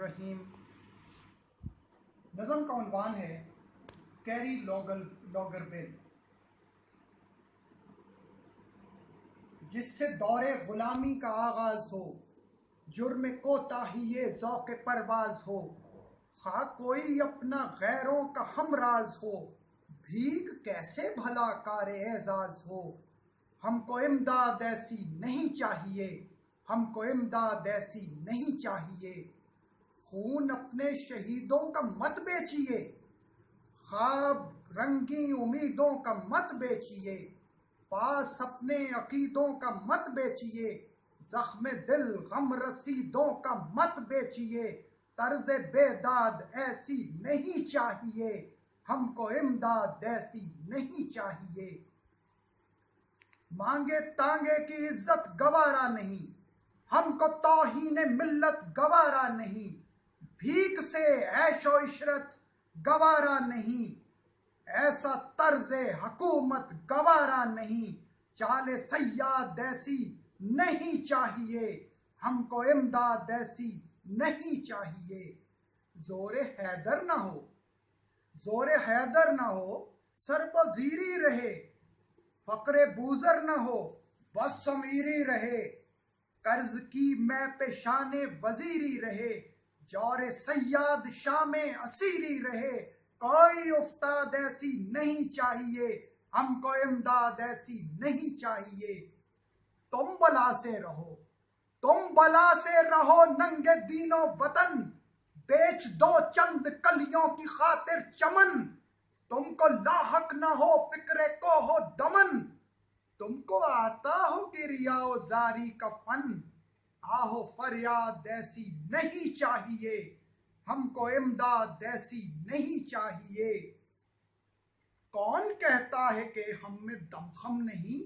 बिस्मिल्लाहिर्रहमानिर्रहीम। नज़म का उन्वान है कैरी लॉगरबेल। जिससे दौरे गुलामी का आगाज हो, जुर्म कोताही ज़ौक़ परवाज हो, खा कोई अपना गैरों का हमराज हो, भीख कैसे भला कारे एजाज हो। हमको इमदाद ऐसी नहीं चाहिए, हमको इमदाद ऐसी नहीं चाहिए। खून अपने शहीदों का मत बेचिए, ख्वाब रंगी उम्मीदों का मत बेचिए। पास अपने अकीदों का मत बेचिए, जख्म दिल गम रसीदों का मत बेचिए। तर्ज बेदाद ऐसी नहीं चाहिए, हमको इमदाद ऐसी नहीं चाहिए। मांगे तांगे की इज्जत गवारा नहीं, हमको तौहीन मिल्लत गवारा नहीं। भीख से ऐशो इशरत गवारा नहीं, ऐसा तर्ज़े हुकूमत गवारा नहीं। चाले सयाद ऐसी नहीं चाहिए, हमको इमदाद ऐसी नहीं चाहिए। जोरे हैदर ना हो, जोरे हैदर ना हो, सरबजीरी रहे। फकरे बूजर न हो, बस अमीरी रहे। कर्ज की मैं पेशाने वजीरी रहे, जौरे सयाद शामे असीरी रहे। कोई उस्ताद ऐसी नहीं चाहिए, हमको इमदाद ऐसी नहीं चाहिए। तुम बला से रहो, तुम बला से रहो नंगे दीनो वतन, बेच दो चंद कलियों की खातिर चमन। तुमको लाहक न हो फिक्रे को हो दमन, तुमको आता हो कि रियाओ जारी का फन। आहो फरियाद ऐसी नहीं चाहिए, हमको इमदाद ऐसी नहीं चाहिए। कौन कहता है कि हम में दमखम नहीं,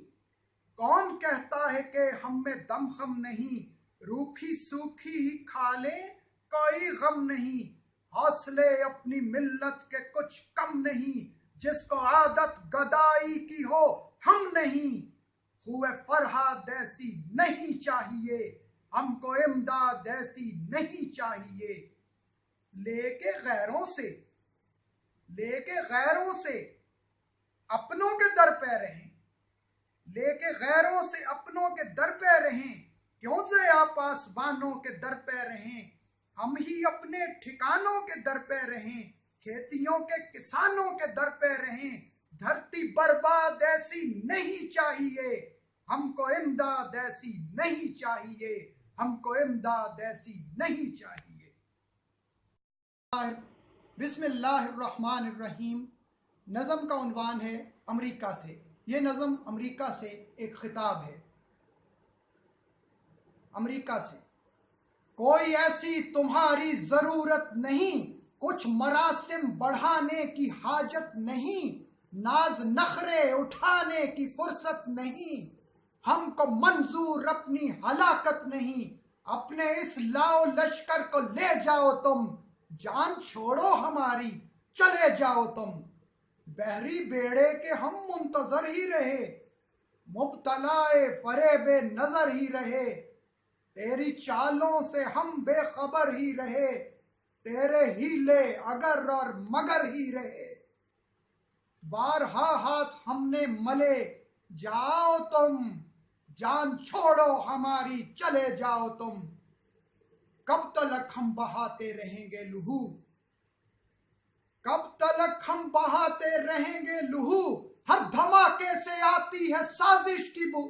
कौन कहता है कि हम में दमखम नहीं। रूखी सूखी ही खा ले कोई गम नहीं, हौसले अपनी मिल्लत के कुछ कम नहीं। जिसको आदत गदाई की हो हम नहीं, हुए फरहाद ऐसी नहीं चाहिए, हमको इमदाद ऐसी नहीं चाहिए। लेके गैरों से अपनों के दर पे रहें, लेके गैरों से अपनों के दर पे रहें। क्यों से आप आसमानों के दर पे रहें, हम ही अपने ठिकानों के दर पे रहें। खेतियों के किसानों के दर पे रहें। धरती बर्बाद ऐसी नहीं चाहिए, हमको इमदाद ऐसी नहीं चाहिए, हमको इमदाद ऐसी नहीं चाहिए। बिस्मिल्लाहिर्रहमानिर्रहीम। नज़म का उन्वान है अमेरिका से। ये नज़म अमेरिका से एक खिताब है। अमेरिका से। कोई ऐसी तुम्हारी ज़रूरत नहीं, कुछ मरासिम बढ़ाने की हाजत नहीं। नाज नखरे उठाने की फुर्सत नहीं, हमको मंजूर अपनी हलाकत नहीं। अपने इस लाओ लश्कर को ले जाओ तुम, जान छोड़ो हमारी चले जाओ तुम। बहरी बेड़े के हम मुंतजर ही रहे, मुब्तलाए फरेबे नजर ही रहे। तेरी चालों से हम बेखबर ही रहे, तेरे हीले अगर और मगर ही रहे। बारहा हाथ हमने मले, जाओ तुम, जान छोड़ो हमारी चले जाओ तुम। कब तलक हम बहाते रहेंगे लहू, कब तलक हम बहाते रहेंगे लहू। हर धमाके से आती है साजिश की बू,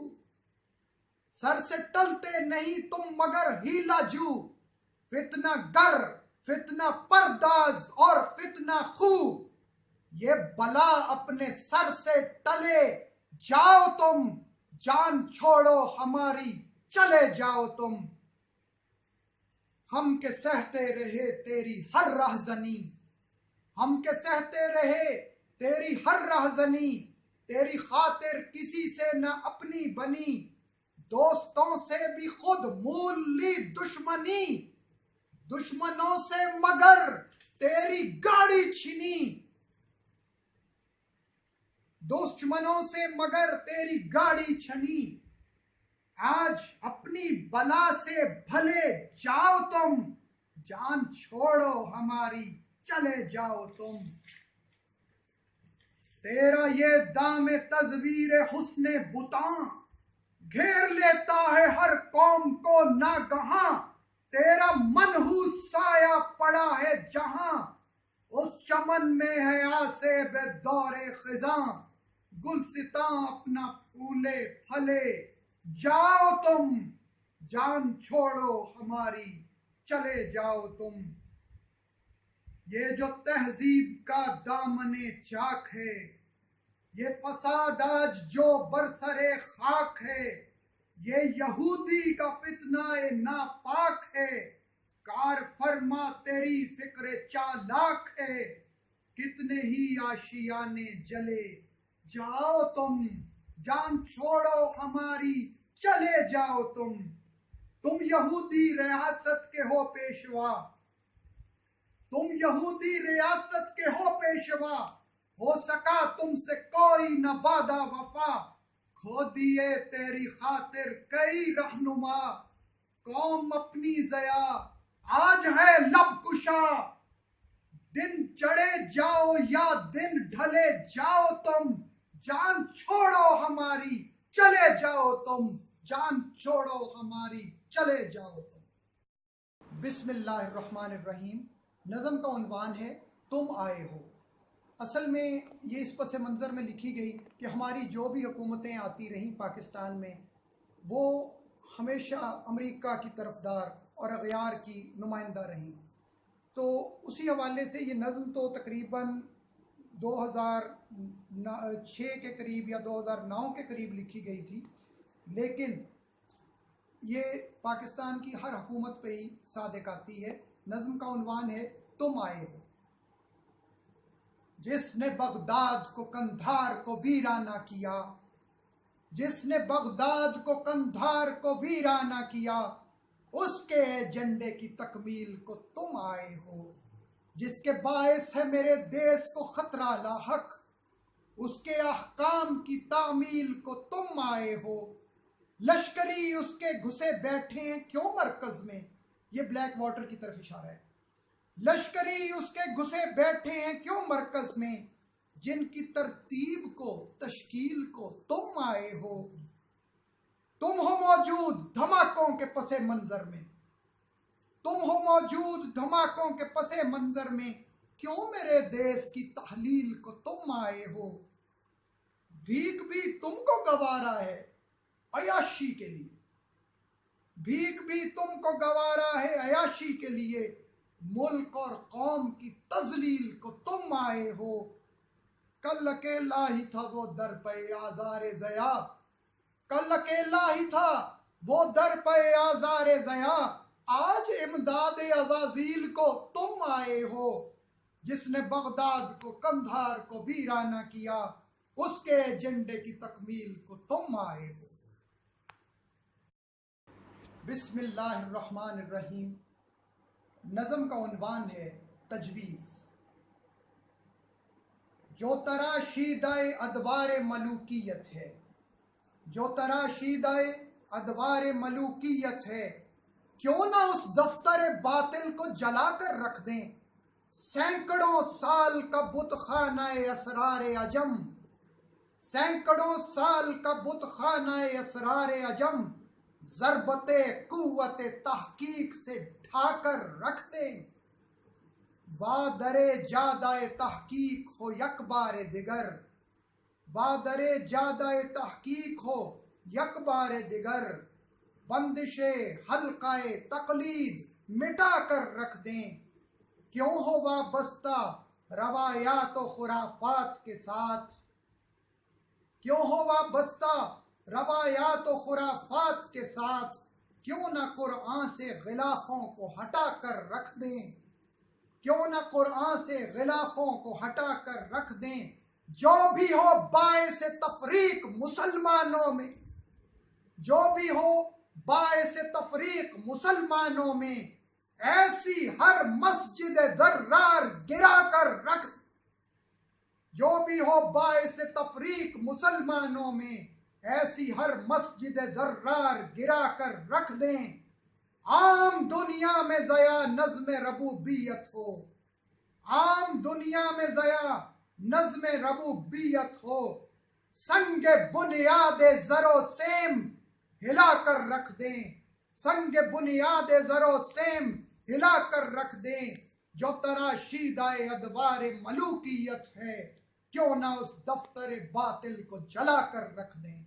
सर से टलते नहीं तुम मगर हीला जू। फितना गर, फितना परदाज और फितना खू, ये बला अपने सर से टले जाओ तुम। जान छोड़ो हमारी चले जाओ तुम। हम के सहते रहे तेरी हर राहज़नी, हम के सहते रहे तेरी हर राहज़नी। तेरी खातिर किसी से न अपनी बनी, दोस्तों से भी खुद मूल ली दुश्मनी। दुश्मनों से मगर तेरी गाड़ी छिनी, दुश्मनों से मगर तेरी गाड़ी छनी। आज अपनी बला से भले जाओ तुम, जान छोड़ो हमारी चले जाओ तुम। तेरा ये दामे तज़वीर हुस्ने बुतां घेर लेता है हर कौम को नागहां। तेरा मनहूस साया पड़ा है जहां, उस चमन में है आसे बेदौरे खिजां। गुलसितां अपना फूले फले जाओ तुम, जान छोड़ो हमारी चले जाओ तुम। ये जो तहजीब का दामने चाक है, ये फसाद आज जो बरसरे खाक है, ये यहूदी का फितनाए नापाक है। कार फरमा तेरी फिक्र चालाक है, कितने ही आशियाने जले जाओ तुम, जान छोड़ो हमारी चले जाओ तुम। तुम यहूदी रियासत के हो पेशवा, तुम यहूदी रियासत के हो पेशवा। हो सका तुमसे कोई न वादा वफा, खो दिए तेरी खातिर कई रहनुमा। कौम अपनी जया आज है लब कुशा, दिन चढ़े जाओ या दिन ढले जाओ तुम। जान छोड़ो हमारी चले जाओ तुम, जान छोड़ो हमारी चले जाओ तुम। बिस्मिल्लाहिर्रहमानिर्रहीम। नज़म का उन्वान है तुम आए हो। असल में ये इस पस मंज़र में लिखी गई कि हमारी जो भी हुकूमतें आती रहीं पाकिस्तान में, वो हमेशा अमेरिका की तरफदार और अग़यार की नुमाइंदा रहीं। तो उसी हवाले से ये नज़म तो तकरीबन 2006 के करीब या 2009 के करीब लिखी गई थी, लेकिन ये पाकिस्तान की हर हुकूमत पे ही सादिक आती है। नज़म का उन्वान है तुम आए हो। जिसने बगदाद को कंधार को वीराना किया, जिसने बगदाद को कंधार को वीराना किया, उसके एजेंडे की तकमील को तुम आए हो। जिसके बायस है मेरे देश को खतरा लाहक, उसके अहकाम की तामील को तुम आए हो। लश्करी उसके घुसे बैठे हैं क्यों मरकज में, ये ब्लैक वाटर की तरफ इशारा है। लश्करी उसके घुसे बैठे हैं क्यों मरकज में, जिनकी तरतीब को तश्कील को तुम आए हो। तुम हो मौजूद धमाकों के पसे मंजर में, तुम हो मौजूद धमाकों के पसे मंजर में, क्यों मेरे देश की तहलील को तुम आए हो। भीख भी तुमको गवारा है अयाशी के लिए, भीख भी तुमको गवारा है अयाशी के लिए, मुल्क और कौम की तजलील को तुम आए हो। कल अकेला ही था वो दर पे आज़ारे ज़या, कल अकेला ही था वो दर पे आज़ारे ज़या, आज इमदाद अज़ाज़ील को तुम आए हो। जिसने बगदाद को कंधार को वीराना किया, उसके एजेंडे की तकमील को तुम आए हो। बिस्मिल्लाहिर्रहमानिर्रहीम। नज़म का उन्वान है तजवीज़। जो तराशीदाए अदवार मलूकियत है, जो तराशीदाए अदवार मलूकियत है, क्यों ना उस दफ्तर बातिल को जला कर रख दें। सैकड़ों साल का बुत खानाए असरार अजम, सैकड़ों साल का बुत खानाए असरार अजम, ज़रबते कुव्वते तहकीक से ढाकर रख दें। वादरे जादाए तहकीक हो यकबार दिगर, वादरे जादाए तहकीक हो यकबार दिगर, बंदिशे हल्काए तकलीद मिटा कर रख दें। क्यों हो वाबस्ता रवायात व खुराफात के साथ, क्यों हो वाबस्ता रवायात व खुराफात के साथ, क्यों ना कुरान से गिलाफों को हटा कर रख दें, क्यों ना कुरान से गिलाफों को हटा कर रख दें। जो भी हो बायस तफरीक मुसलमानों में, जो भी हो बायस तफरीक मुसलमानों में, ऐसी हर मस्जिद दर्रार गिरा कर रख, जो भी हो बायस तफरीक मुसलमानों में, ऐसी हर मस्जिद दर्रार गिरा कर रख दें। आम दुनिया में जया नज़्म रबूबियत हो, आम दुनिया में जया नज़्म रबूबियत हो, संगे बुनियादे जरो सेम हिला कर रख दें, संगे बुनियादे जरो सेम हिला कर रख दें, जो तराशीदाए अदवार मलूकियत है, क्यों ना उस दफ्तर बातिल को जला कर रख दें।